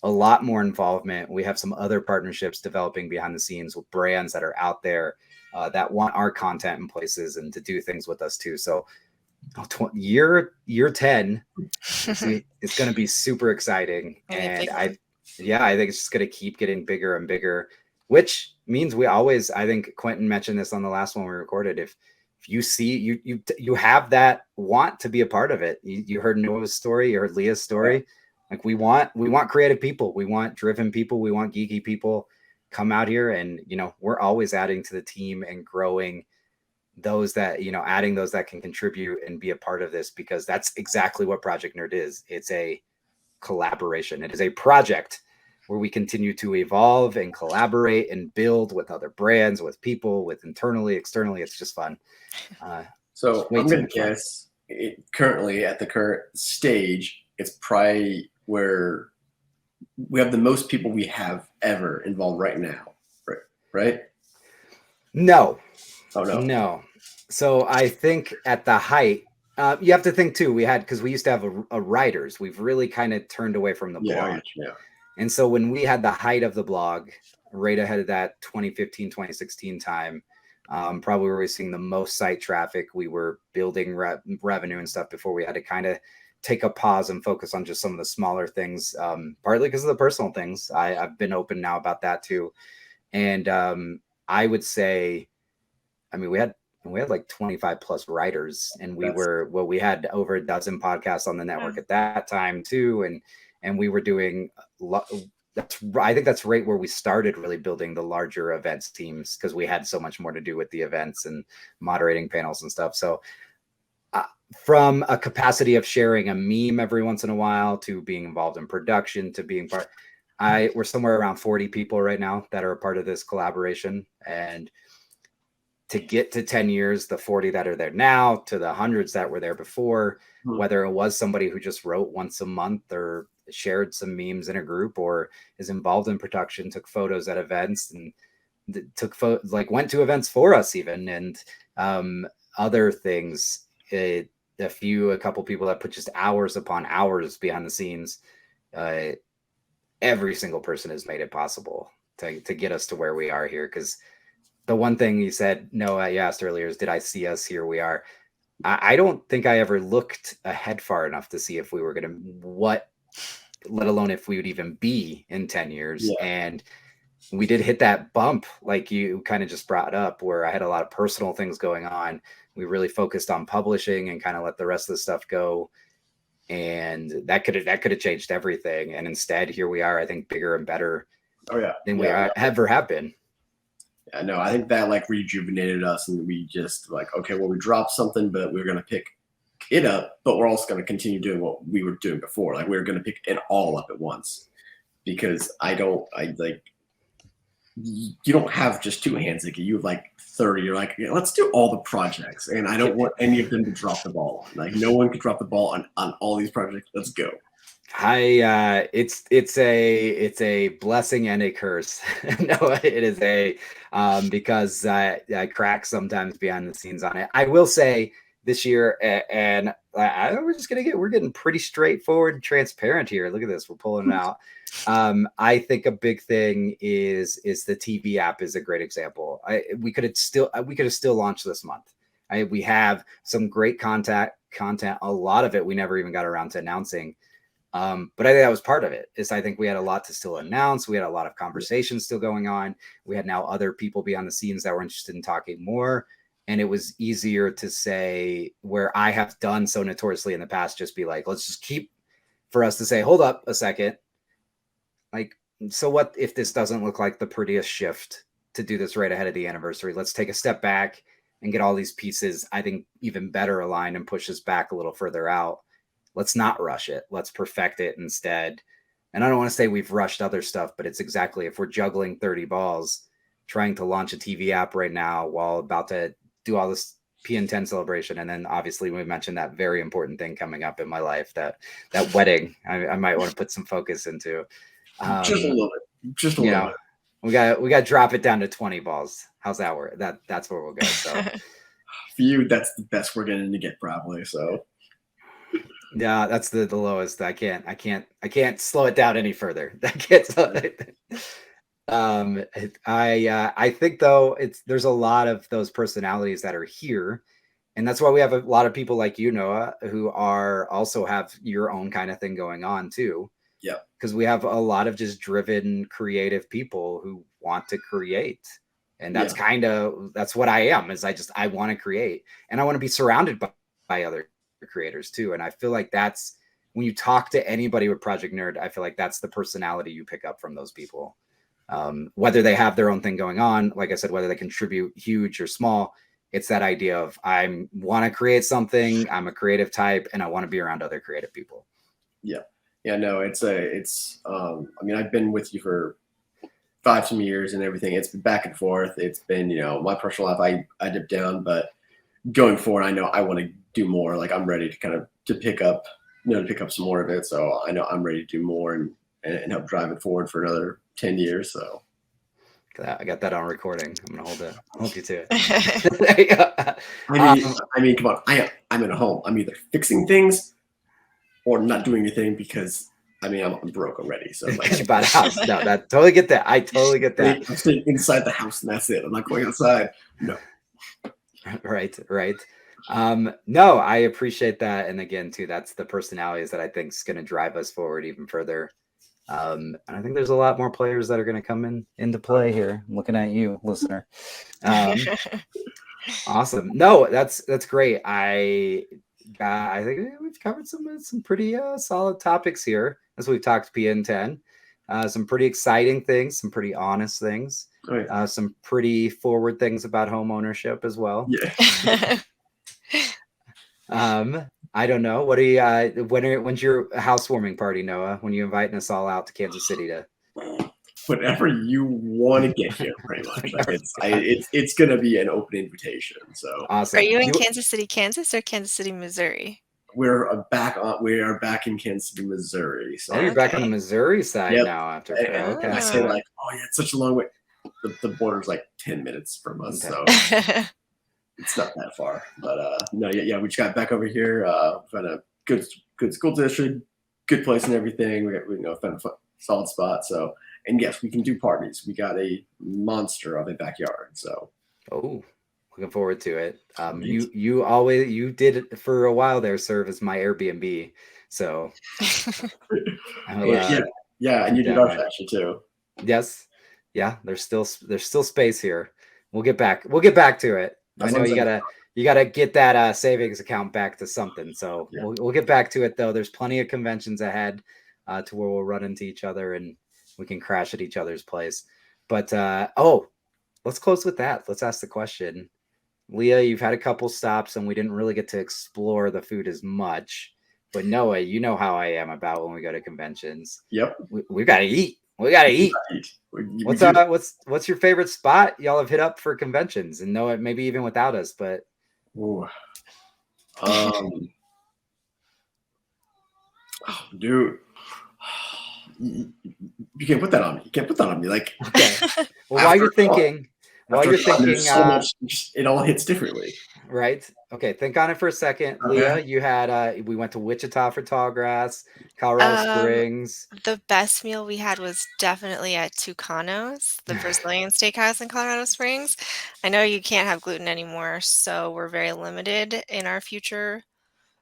Speaker 1: a lot more involvement. We have some other partnerships developing behind the scenes with brands that are out there that want our content in places and to do things with us too. So year 10 it's going to be super exciting, and I think it's just going to keep getting bigger and bigger, which means we always, I think Quentin mentioned this on the last one we recorded, if you see you have that want to be a part of it. You heard Noah's story, you heard Leah's story. Like we want creative people, we want driven people, we want geeky people. Come out here, and we're always adding to the team and growing those that adding those that can contribute and be a part of this, because that's exactly what Project Nerd is. It's a collaboration. It is a project where we continue to evolve and collaborate and build with other brands, with people, with internally, externally. It's just fun.
Speaker 3: So I'm going to guess currently at the current stage, it's probably where we have the most people we have ever involved right now. Right?
Speaker 1: No.
Speaker 3: Oh, no.
Speaker 1: No. So I think at the height, you have to think too, because we used to have a writers. We've really kind of turned away from the blog. Yeah. And so when we had the height of the blog, right ahead of that 2015, 2016 time, probably where we were seeing the most site traffic, we were building revenue and stuff before we had to kind of take a pause and focus on just some of the smaller things, partly because of the personal things. I've been open now about that too. And I would say, we had like 25 plus writers, and we had over a dozen podcasts on the network at that time too. And we were doing I think that's right where we started really building the larger events teams, because we had so much more to do with the events and moderating panels and stuff. So from a capacity of sharing a meme every once in a while to being involved in production to being part, we're somewhere around 40 people right now that are a part of this collaboration. And to get to 10 years, the 40 that are there now to the hundreds that were there before, whether it was somebody who just wrote once a month or shared some memes in a group, or is involved in production, took photos at events, and went to events for us even, and other things. A couple people that put just hours upon hours behind the scenes. every single person has made it possible to get us to where we are here. Because the one thing you said, Noah, you asked earlier is, did I see us here we are? I don't think I ever looked ahead far enough to see if we were going to, let alone if we would even be in 10 years.
Speaker 3: Yeah.
Speaker 1: And we did hit that bump, like you kind of just brought up, where I had a lot of personal things going on. We really focused on publishing and kind of let the rest of the stuff go. And that could have changed everything. And instead, here we are, I think, bigger and better than we ever have been.
Speaker 3: Yeah, no, I think that like rejuvenated us, and we just like, okay, well, we dropped something, but we're going to pick it up, but we're also going to continue doing what we were doing before. Like, we're going to pick it all up at once, because you don't have just two hands, Iggy. You have like 30. You're like, yeah, let's do all the projects, and I don't want any of them to drop the ball. Like, no one could drop the ball on all these projects. Let's go.
Speaker 1: It's a blessing and a curse. No, it is because I crack sometimes behind the scenes on it. I will say this year, and we're getting pretty straightforward and transparent here. Look at this, we're pulling it out. I think a big thing is the TV app is a great example. We could have still launched this month. We have some great content. A lot of it we never even got around to announcing. But I think that was part of it. I think we had a lot to still announce. We had a lot of conversations still going on. We had now other people behind the scenes that were interested in talking more. And it was easier to say, where I have done so notoriously in the past, just be like, let's just for us to say, hold up a second. Like, so what if this doesn't look like the prettiest shift to do this right ahead of the anniversary? Let's take a step back and get all these pieces, I think, even better aligned and push us back a little further out. Let's not rush it. Let's perfect it instead. And I don't want to say we've rushed other stuff, but it's exactly, if we're juggling 30 balls, trying to launch a TV app right now while about to do all this PN10 celebration. And then obviously we mentioned that very important thing coming up in my life, that wedding I might want to put some focus into.
Speaker 3: Just a little bit. Just a little bit.
Speaker 1: We got to drop it down to 20 balls. How's that work? That's where we'll go. So
Speaker 3: for you, that's the best we're going to get probably. So
Speaker 1: yeah, that's the lowest. I can't slow it down any further. I can't slow it. I think though there's a lot of those personalities that are here, and that's why we have a lot of people like you, Noah, who also have your own kind of thing going on too.
Speaker 3: Yeah,
Speaker 1: because we have a lot of just driven, creative people who want to create, and that's that's what I am. I want to create, and I want to be surrounded by other creators too. And I feel like that's when you talk to anybody with Project Nerd, I feel like that's the personality you pick up from those people. Whether they have their own thing going on, like I said, whether they contribute huge or small, it's that idea of I want to create something. I'm a creative type, and I want to be around other creative people.
Speaker 3: Yeah. Yeah, no, I mean, I've been with you for 5 some years and everything. It's been back and forth. It's been, my personal life, I dipped down, but going forward, I know I want to do more. Like, I'm ready to kind of pick up some more of it. So I know I'm ready to do more and help drive it forward for another 10 years. So
Speaker 1: I got that on recording. I'm going to hold you to it.
Speaker 3: I mean, come on. I'm in a home. I'm either fixing things or not doing anything, because I'm broke already. So like,
Speaker 1: you bought a house. No, that totally get that. I totally get that.
Speaker 3: I'm staying inside the house and that's it. I'm not going outside. No.
Speaker 1: Right. No, I appreciate that. And again, too, that's the personalities that I think is going to drive us forward even further. And I think there's a lot more players that are going to come into play here. I'm looking at you, listener. Awesome. No, that's great. I think we've covered some pretty solid topics here as we've talked PN10. Some pretty exciting things, some pretty honest things, some pretty forward things about home ownership as well.
Speaker 3: Yeah.
Speaker 1: I don't know. What do you? When's your housewarming party, Noah? When you inviting us all out to Kansas City to?
Speaker 3: Whenever you want to get here, pretty much. It's going to be an open invitation. So
Speaker 1: awesome.
Speaker 2: Are you in Kansas City, Kansas, or Kansas City, Missouri?
Speaker 3: We are back in Kansas City, Missouri. So
Speaker 1: you're back on the Missouri side now. After
Speaker 3: and I say like, oh yeah, it's such a long way. The border's like 10 minutes from us, so it's not that far. But no, we just got back over here. Found a good school district, good place and everything. We found a solid spot. So, and yes, we can do parties. We got a monster of a backyard. So,
Speaker 1: looking forward to it. You did it for a while there, serve as my Airbnb. So,
Speaker 3: and you did our section too.
Speaker 1: Yes, yeah. There's still space here. We'll get back to it. I know you gotta get that savings account back to something. So we'll get back to it though. There's plenty of conventions ahead to where we'll run into each other and we can crash at each other's place. But let's close with that. Let's ask the question. Leah, you've had a couple stops and we didn't really get to explore the food as much. But Noah, you know how I am about when we go to conventions.
Speaker 3: Yep.
Speaker 1: We gotta eat. We gotta eat. What's your favorite spot y'all have hit up for conventions? And Noah, maybe even without us, but
Speaker 3: dude. You can't put that on me. You can't put that on me. Like,
Speaker 1: okay. Well, while you're thinking,
Speaker 3: so much, it all hits differently.
Speaker 1: Right. Okay. Think on it for a second. Okay. Leah, you had, we went to Wichita for Tallgrass, Colorado Springs.
Speaker 2: The best meal we had was definitely at Tucano's, the Brazilian steakhouse in Colorado Springs. I know you can't have gluten anymore, so we're very limited in our future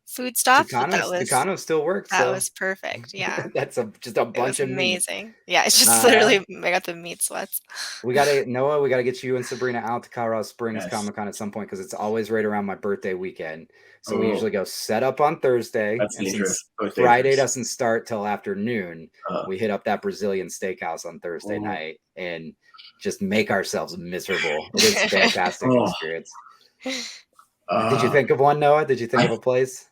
Speaker 2: food stuff.
Speaker 1: Tucano still works.
Speaker 2: That was perfect. Yeah.
Speaker 1: That's just a bunch of
Speaker 2: amazing. Meat. Yeah, it's just literally I got the meat sweats.
Speaker 1: Noah, we gotta get you and Sabrina out to Colorado Springs Comic-Con at some point because it's always right around my birthday weekend. So we usually go set up on Thursday.
Speaker 3: That's
Speaker 1: and
Speaker 3: dangerous.
Speaker 1: Friday doesn't start till afternoon. We hit up that Brazilian steakhouse on Thursday night and just make ourselves miserable. It is a fantastic experience. Did you think of one, Noah? Did you think of a place?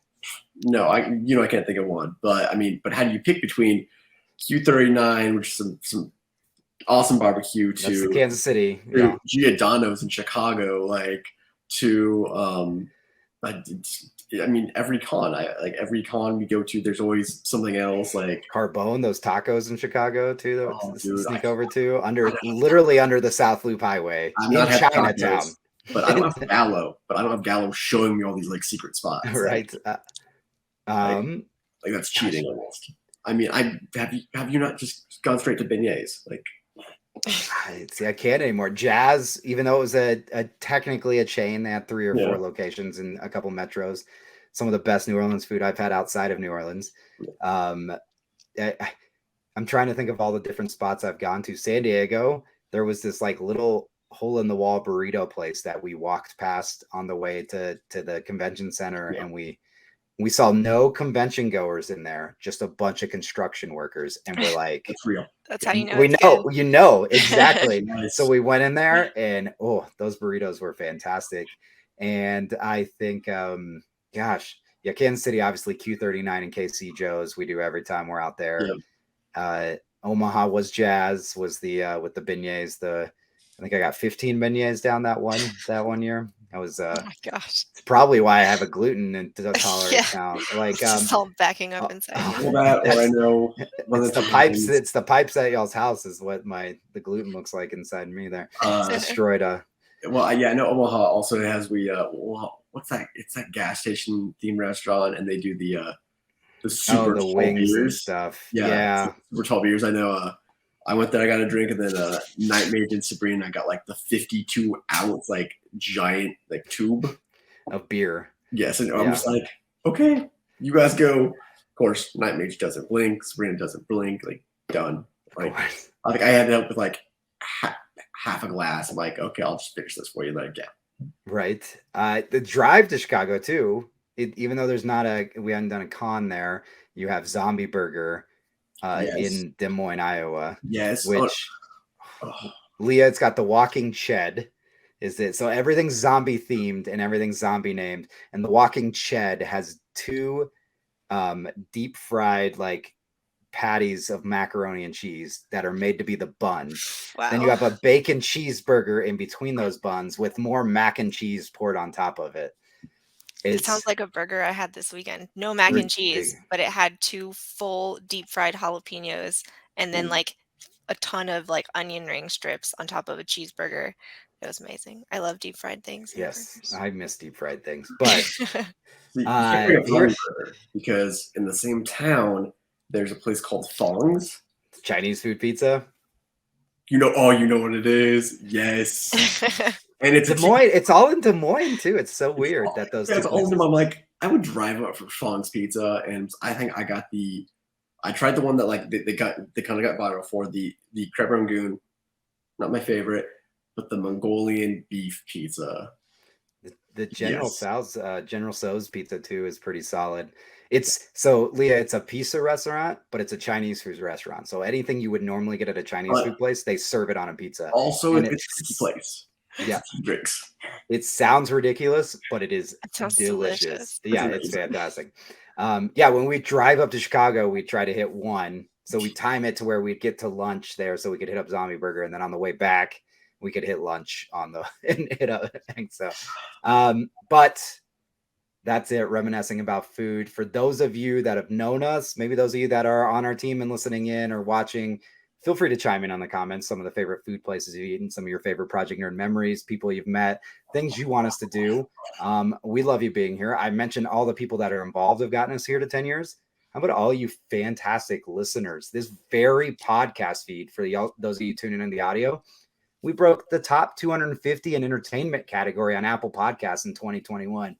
Speaker 3: No, I can't think of one. But I mean, how do you pick between Q39, which is some awesome barbecue, to
Speaker 1: Kansas City,
Speaker 3: Giordano's in Chicago, like to I mean, every con we go to, there's always something else, like
Speaker 1: Carbone, those tacos in Chicago too. Sneak over to literally under the South Loop Highway in Chinatown.
Speaker 3: But I don't have Gallo. Showing me all these like secret spots.
Speaker 1: Right.
Speaker 3: Like that's cheating almost. I mean, have you not just gone straight to beignets? Like,
Speaker 1: see, I can't anymore. Jazz, even though it was a technically a chain, they had 3 or 4 locations in a couple metros. Some of the best New Orleans food I've had outside of New Orleans. I'm trying to think of all the different spots I've gone to. San Diego, there was this like little hole in the wall burrito place that we walked past on the way to the convention center, and we saw no convention goers in there, just a bunch of construction workers, and we're like,
Speaker 3: that's real.
Speaker 2: That's how you know.
Speaker 1: We know exactly. Nice. So we went in there, and those burritos were fantastic. And I think, Kansas City, obviously Q39 and KC Joe's, we do every time we're out there. Yep. Omaha was Jazz, was the with the beignets. I think I got 15 beignets down that one year. I was
Speaker 2: oh my gosh.
Speaker 1: It's probably why I have a gluten tolerance now. Like
Speaker 2: it's just all backing up inside.
Speaker 3: I know.
Speaker 1: It's the pipes at y'all's house is what the gluten looks like inside me there. It's destroyed.
Speaker 3: I know Omaha also has what's that? It's that gas station themed restaurant, and they do the super
Speaker 1: the wings and stuff. Yeah.
Speaker 3: Super tall beers. I know. I went there, I got a drink, and then Nightmare and Sabrina, I got like the 52-ounce like giant like tube
Speaker 1: of beer.
Speaker 3: Yes, and I'm just like, okay, you guys go. Of course, Nightmare doesn't blink, Sabrina doesn't blink, like done. Like I think I ended up with like half a glass. I'm like, okay, I'll just finish this for you, like
Speaker 1: Right. The drive to Chicago too. Even though we haven't done a con there, you have Zombie Burger. In Des Moines, Iowa.
Speaker 3: Yes.
Speaker 1: Which Leah, it's got the walking shed. Is it? So everything's zombie themed and everything's zombie named. And the walking shed has 2 deep fried like patties of macaroni and cheese that are made to be the bun.
Speaker 2: Wow.
Speaker 1: Then you have a bacon cheeseburger in between those buns with more mac and cheese poured on top of it.
Speaker 2: It sounds like a burger I had this weekend. No mac and cheese, but it had 2 full deep fried jalapenos and then like a ton of like onion ring strips on top of a cheeseburger. It was amazing. I love deep fried things.
Speaker 1: Yes, I miss deep fried things. But
Speaker 3: because in the same town, there's a place called Thongs.
Speaker 1: Chinese food pizza.
Speaker 3: You know what it is. Yes. And it's
Speaker 1: Des Moines. It's all in Des Moines too. It's so weird that those two places.
Speaker 3: I'm like, I would drive up for Sean's Pizza, and I think I tried the one that like they kind of got viral for the crepe rangoon. Not my favorite, but the Mongolian beef pizza.
Speaker 1: The General Tso's pizza too is pretty solid. It's so Leah, it's a pizza restaurant, but it's a Chinese food restaurant. So anything you would normally get at a Chinese food place, they serve it on a pizza.
Speaker 3: Also, it's a place.
Speaker 1: Yeah,
Speaker 3: drinks.
Speaker 1: It sounds ridiculous, but it is delicious. Yeah, it's fantastic. When we drive up to Chicago, we try to hit one. So we time it to where we'd get to lunch there, so we could hit up Zombie Burger, and then on the way back, we could hit lunch on the and hit up. So, but that's it. Reminiscing about food. For those of you that have known us, maybe those of you that are on our team and listening in or watching, feel free to chime in on the comments. Some of the favorite food places you've eaten, some of your favorite Project Nerd memories, people you've met, things you want us to do. We love you being here. I mentioned all the people that are involved have gotten us here to 10 years. How about all you fantastic listeners? This very podcast feed for those of you tuning in the audio, we broke the top 250 in entertainment category on Apple Podcasts in 2021.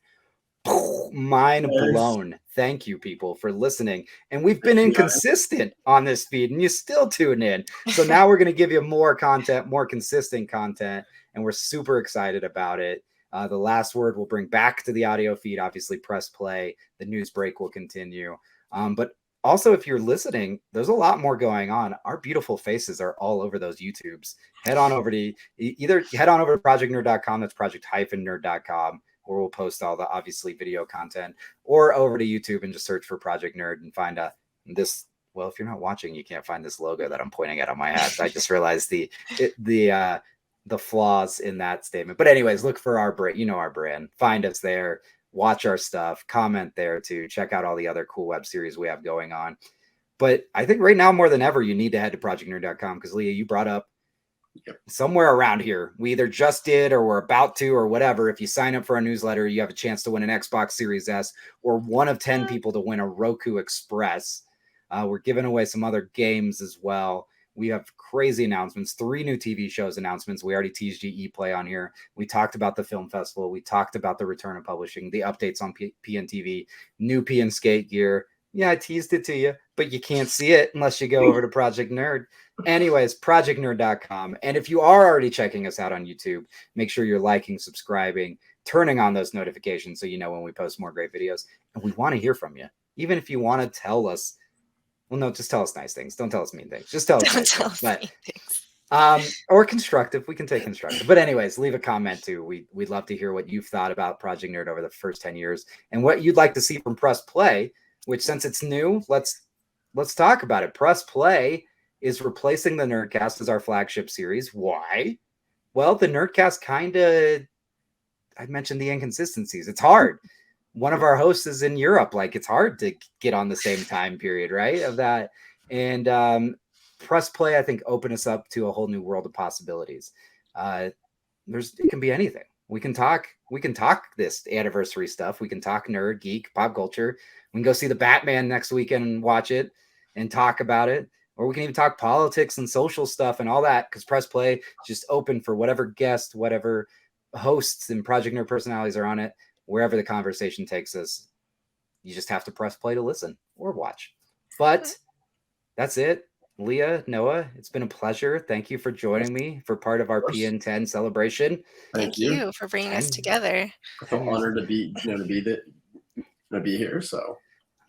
Speaker 1: Mind blown. Thank you, people, for listening. And we've been inconsistent on this feed, and you still tune in. So now we're going to give you more content, more consistent content, and we're super excited about it. The last word we'll bring back to the audio feed. Obviously, press play. The news break will continue. But also, if you're listening, there's a lot more going on. Our beautiful faces are all over those YouTubes. Head on over to projectnerd.com. That's project-nerd.com. Where we'll post all the obviously video content, or over to YouTube and just search for Project Nerd and find this. Well, if you're not watching, you can't find this logo that I'm pointing at on my hat. I just realized the flaws in that statement. But anyways, look for our brand. You know our brand. Find us there. Watch our stuff. Comment there too. Check out all the other cool web series we have going on. But I think right now more than ever, you need to head to projectnerd.com because Leah, you brought up. Yep. Somewhere around here, we either just did or we're about to or whatever. If you sign up for our newsletter, you have a chance to win an Xbox Series S or one of 10 people to win a Roku Express. We're giving away some other games as well. We have crazy announcements, 3 new TV shows announcements. We already teased GE Play on here. We talked about the film festival. We talked about the return of publishing, the updates on PNTV, new PN Skate gear. Yeah, I teased it to you, but you can't see it unless you go over to Project Nerd. Anyways, projectnerd.com. And if you are already checking us out on YouTube, make sure you're liking, subscribing, turning on those notifications so you know when we post more great videos. And we want to hear from you. Even if you want to tell us, well, no, just tell us nice things. Don't tell us mean things. Just tell us nice things. Mean things. Or constructive. We can take constructive. But anyways, leave a comment too. We'd love to hear what you've thought about Project Nerd over the first 10 years and what you'd like to see from Press Play, which since it's new, let's talk about it. Press Play is replacing the Nerdcast as our flagship series. Why? Well, the Nerdcast I mentioned the inconsistencies. It's hard. One of our hosts is in Europe. Like, it's hard to get on the same time period, right? Of that. And Press Play, I think, open us up to a whole new world of possibilities. It can be anything. We can talk this anniversary stuff. We can talk nerd, geek, pop culture. We can go see the Batman next weekend and watch it and talk about it. Or we can even talk politics and social stuff and all that, because Press Play is just open for whatever guest, whatever hosts and Project Nerd personalities are on it, wherever the conversation takes us. You just have to press play to listen or watch. But that's it. Leah, Noah, it's been a pleasure. Thank you for joining me for part of our PN10 celebration.
Speaker 2: Thank you for bringing us together.
Speaker 3: I feel honored to be here. So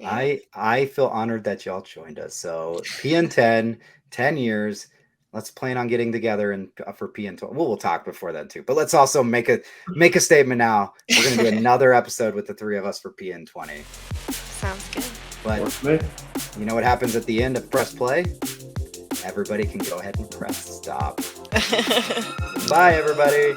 Speaker 1: I feel honored that y'all joined us. So PN10, 10 years. Let's plan on getting together and for PN12. We'll talk before then too. But let's also make a statement now. We're going to do another episode with the 3 of us for PN20.
Speaker 2: Sounds good.
Speaker 1: But you know what happens at the end of Press Play? Everybody can go ahead and press stop. Bye, everybody.